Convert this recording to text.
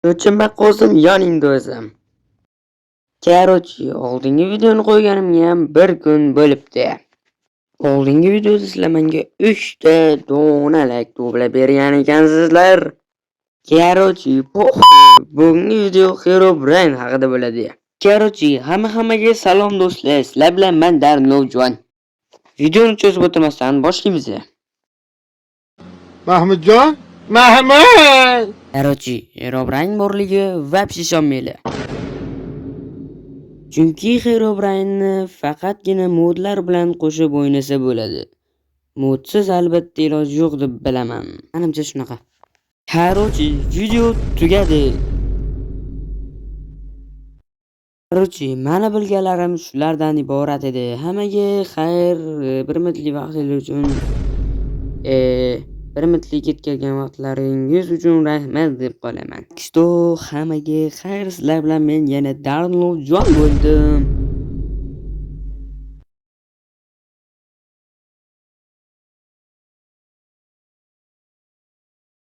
So'chima qo'zim yoningda o'zim. Короче, oldingi videoni qo'yganimga ham bir kun bo'libdi. Oldingi videoda sizlar menga 3 ta donalak to'plab bergan ekansizlar. Короче, bugungi video Herobrine haqida bo'ladi. Короче, hammaga salom do'stlar. Sizlar bilan men Darnovjon. Videoni cho'zib o'tirmasdan boshlaymiz. Mahmudjon, Mahmud! Короче, Herobrine borligi вообще ishonmayli. Chunki Herobrine'ni faqatgina modlar bilan qo'shib o'ynasa bo'ladi. Modsiz albatta iloji yo'q deb bilaman. Menimcha shunaqa. Короче, video tugadi. Короче, mana bilganlarim shulardan iborat edi. Hammaga xayr, bir umidli vaqtingiz uchun bir umidli ketgan vaqtlaringiz uchun rahmat deb qolaman. Hammaga xayr, sizlar bilan men yana Darnovjon bo'ldim.